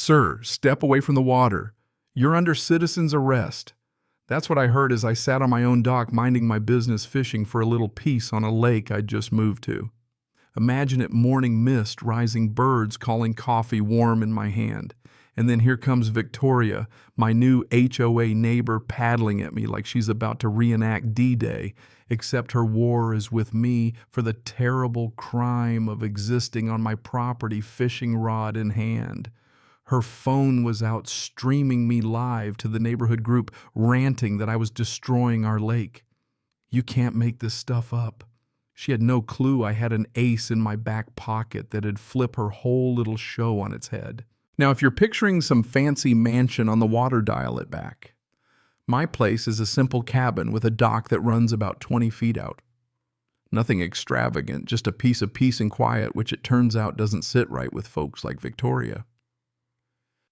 "Sir, step away from the water. You're under citizen's arrest." That's what I heard as I sat on my own dock minding my business fishing for a little peace on a lake I'd just moved to. Imagine it morning mist, rising birds calling coffee warm in my hand. And then here comes Victoria, my new HOA neighbor, paddling at me like she's about to reenact D-Day, except her war is with me for the terrible crime of existing on my property fishing rod in hand. Her phone was out streaming me live to the neighborhood group, ranting that I was destroying our lake. You can't make this stuff up. She had no clue I had an ace in my back pocket that'd flip her whole little show on its head. Now, if you're picturing some fancy mansion on the water, dial it back. My place is a simple cabin with a dock that runs about 20 feet out. Nothing extravagant, just a piece of peace and quiet, which it turns out doesn't sit right with folks like Victoria.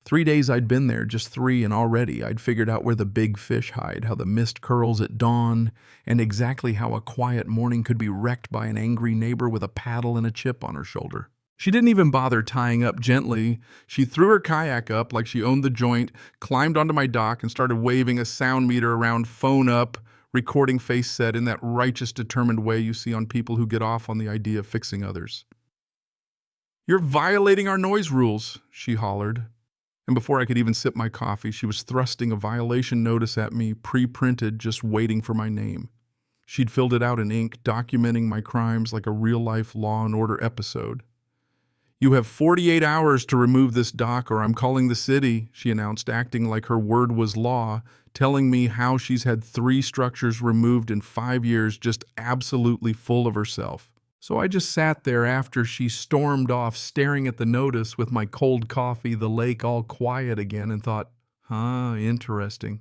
3 days I'd been there, just 3, and already I'd figured out where the big fish hide, how the mist curls at dawn, and exactly how a quiet morning could be wrecked by an angry neighbor with a paddle and a chip on her shoulder. She didn't even bother tying up gently. She threw her kayak up like she owned the joint, climbed onto my dock, and started waving a sound meter around, phone up, recording face set in that righteous, determined way you see on people who get off on the idea of fixing others. "You're violating our noise rules," she hollered. And before I could even sip my coffee, she was thrusting a violation notice at me, pre-printed, just waiting for my name. She'd filled it out in ink, documenting my crimes like a real-life Law and Order episode. "You have 48 hours to remove this dock or I'm calling the city," she announced, acting like her word was law, telling me how she's had 3 structures removed in 5 years, just absolutely full of herself. So I just sat there after she stormed off, staring at the notice with my cold coffee, the lake all quiet again, and thought, interesting.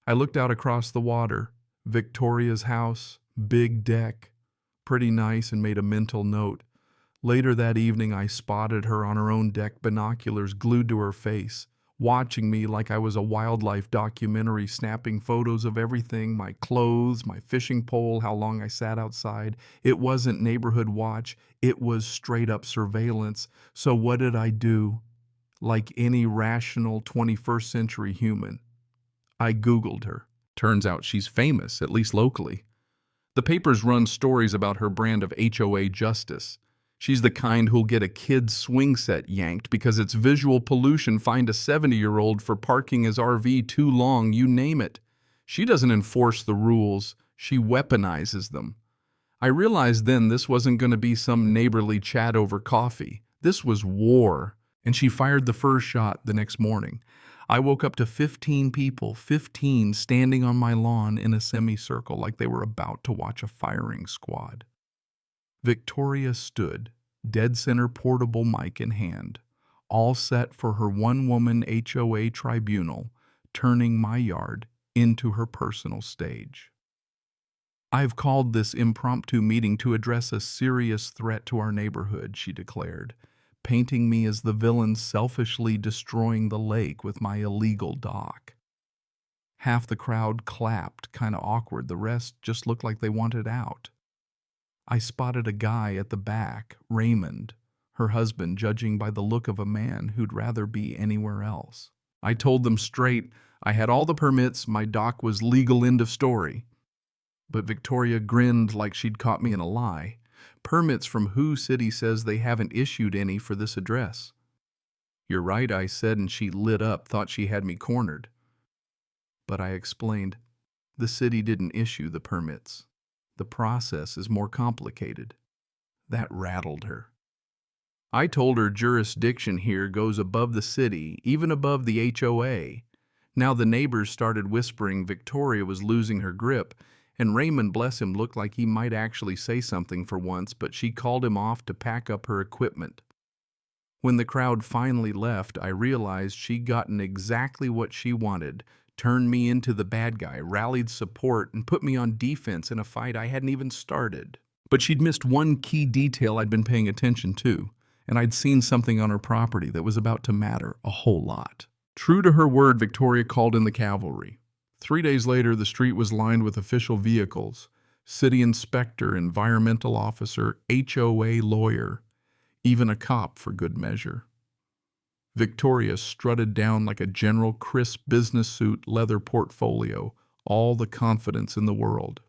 I looked out across the water. Victoria's house, big deck, pretty nice, and made a mental note. Later that evening, I spotted her on her own deck, binoculars glued to her face, watching me like I was a wildlife documentary, snapping photos of everything, my clothes, my fishing pole, how long I sat outside. It wasn't neighborhood watch, it was straight up surveillance. So what did I do? Like any rational 21st century human, I Googled her. Turns out she's famous, at least locally. The papers run stories about her brand of HOA justice. She's the kind who'll get a kid's swing set yanked because it's visual pollution, find a 70-year-old for parking his RV too long, you name it. She doesn't enforce the rules, she weaponizes them. I realized then this wasn't going to be some neighborly chat over coffee. This was war, and she fired the first shot the next morning. I woke up to 15 people, 15 standing on my lawn in a semicircle like they were about to watch a firing squad. Victoria stood, dead center portable mic in hand, all set for her one-woman HOA tribunal, turning my yard into her personal stage. "I've called this impromptu meeting to address a serious threat to our neighborhood," she declared, painting me as the villain selfishly destroying the lake with my illegal dock. Half the crowd clapped, kind of awkward. The rest just looked like they wanted out. I spotted a guy at the back, Raymond, her husband, judging by the look of a man who'd rather be anywhere else. I told them straight, I had all the permits, my dock was legal, end of story. But Victoria grinned like she'd caught me in a lie. "Permits from who? City says they haven't issued any for this address." "You're right," I said, and she lit up, thought she had me cornered. But I explained, the city didn't issue the permits. The process is more complicated. That rattled her. I told her jurisdiction here goes above the city, even above the HOA. Now the neighbors started whispering Victoria was losing her grip, and Raymond, bless him, looked like he might actually say something for once, but she called him off to pack up her equipment. When the crowd finally left, I realized she'd gotten exactly what she wanted, turned me into the bad guy, rallied support, and put me on defense in a fight I hadn't even started. But she'd missed one key detail I'd been paying attention to, and I'd seen something on her property that was about to matter a whole lot. True to her word, Victoria called in the cavalry. 3 days later, the street was lined with official vehicles, city inspector, environmental officer, HOA lawyer, even a cop for good measure. Victoria strutted down like a general, crisp business suit, leather portfolio, all the confidence in the world.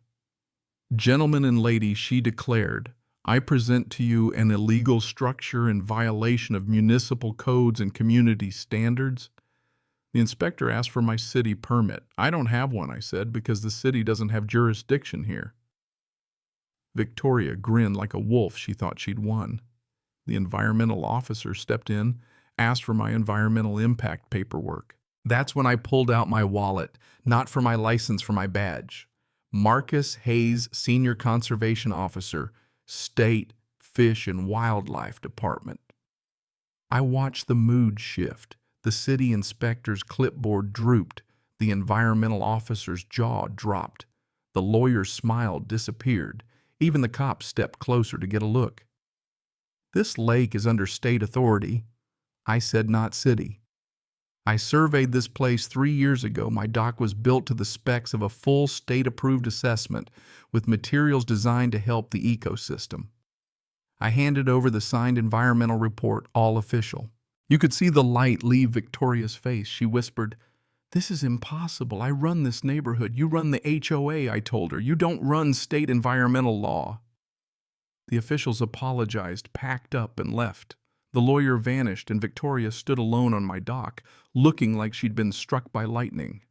"Gentlemen and ladies," she declared, "I present to you an illegal structure in violation of municipal codes and community standards." The inspector asked for my city permit. "I don't have one," I said, "because the city doesn't have jurisdiction here." Victoria grinned like a wolf. She thought she'd won. The environmental officer stepped in, asked for my environmental impact paperwork. That's when I pulled out my wallet, not for my license, for my badge. Marcus Hayes, Senior Conservation Officer, State Fish and Wildlife Department. I watched the mood shift. The city inspector's clipboard drooped. The environmental officer's jaw dropped. The lawyer's smile disappeared. Even the cops stepped closer to get a look. "This lake is under state authority." I said, "Not city." "I surveyed this place 3 years ago. My dock was built to the specs of a full state-approved assessment with materials designed to help the ecosystem." I handed over the signed environmental report, all official. You could see the light leave Victoria's face. She whispered, "This is impossible. I run this neighborhood. You run the HOA," I told her. "You don't run state environmental law." The officials apologized, packed up, and left. The lawyer vanished, and Victoria stood alone on my dock, looking like she'd been struck by lightning.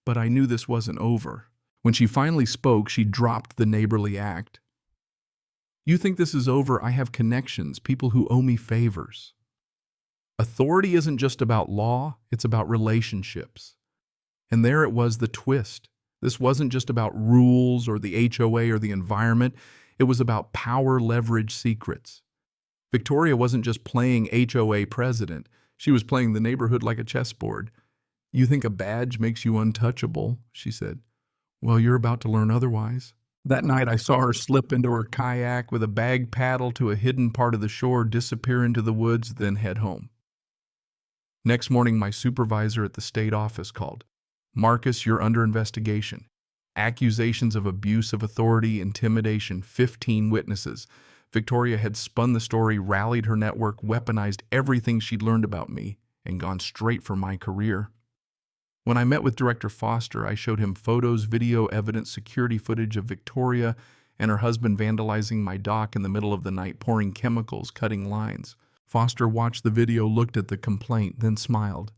But I knew this wasn't over. When she finally spoke, she dropped the neighborly act. "You think this is over? I have connections, people who owe me favors." Authority isn't just about law, it's about relationships. And there it was, the twist. This wasn't just about rules or the HOA or the environment. It was about power, leverage, secrets. Victoria wasn't just playing HOA president. She was playing the neighborhood like a chessboard. "You think a badge makes you untouchable," she said. "Well, you're about to learn otherwise." That night I saw her slip into her kayak with a bag paddle to a hidden part of the shore, disappear into the woods, then head home. Next morning, my supervisor at the state office called. "Marcus, you're under investigation. Accusations of abuse of authority, intimidation, 15 witnesses." Victoria had spun the story, rallied her network, weaponized everything she'd learned about me, and gone straight for my career. When I met with Director Foster, I showed him photos, video evidence, security footage of Victoria and her husband vandalizing my dock in the middle of the night, pouring chemicals, cutting lines. Foster watched the video, looked at the complaint, then smiled.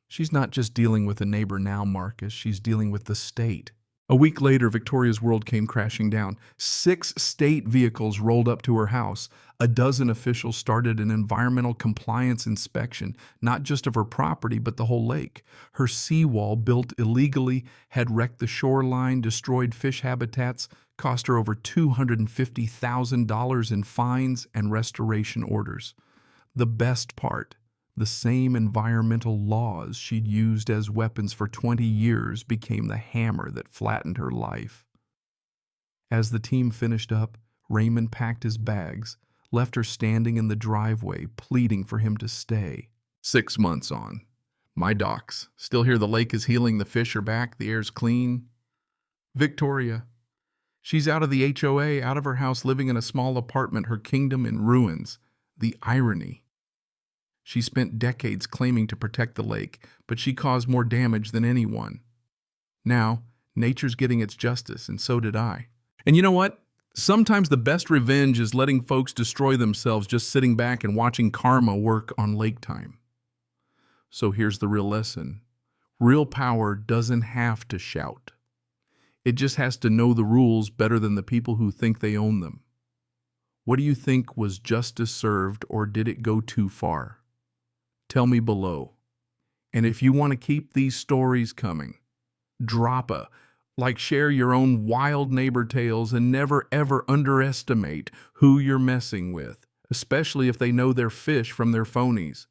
"She's not just dealing with a neighbor now, Marcus. She's dealing with the state." A week later, Victoria's world came crashing down. 6 state vehicles rolled up to her house. A dozen officials started an environmental compliance inspection, not just of her property, but the whole lake. Her seawall, built illegally, had wrecked the shoreline, destroyed fish habitats, cost her over $250,000 in fines and restoration orders. The best part, the same environmental laws she'd used as weapons for 20 years became the hammer that flattened her life. As the team finished up, Raymond packed his bags, left her standing in the driveway, pleading for him to stay. 6 months on. My docks. Still here, the lake is healing, the fish are back, the air's clean. Victoria. She's out of the HOA, out of her house, living in a small apartment, her kingdom in ruins. The irony. She spent decades claiming to protect the lake, but she caused more damage than anyone. Now, nature's getting its justice, and so did I. And you know what? Sometimes the best revenge is letting folks destroy themselves, just sitting back and watching karma work on lake time. So here's the real lesson. Real power doesn't have to shout. It just has to know the rules better than the people who think they own them. What do you think, was justice served, or did it go too far? Tell me below. And if you want to keep these stories coming, drop a like, share your own wild neighbor tales, and never ever underestimate who you're messing with, especially if they know their fish from their phonies.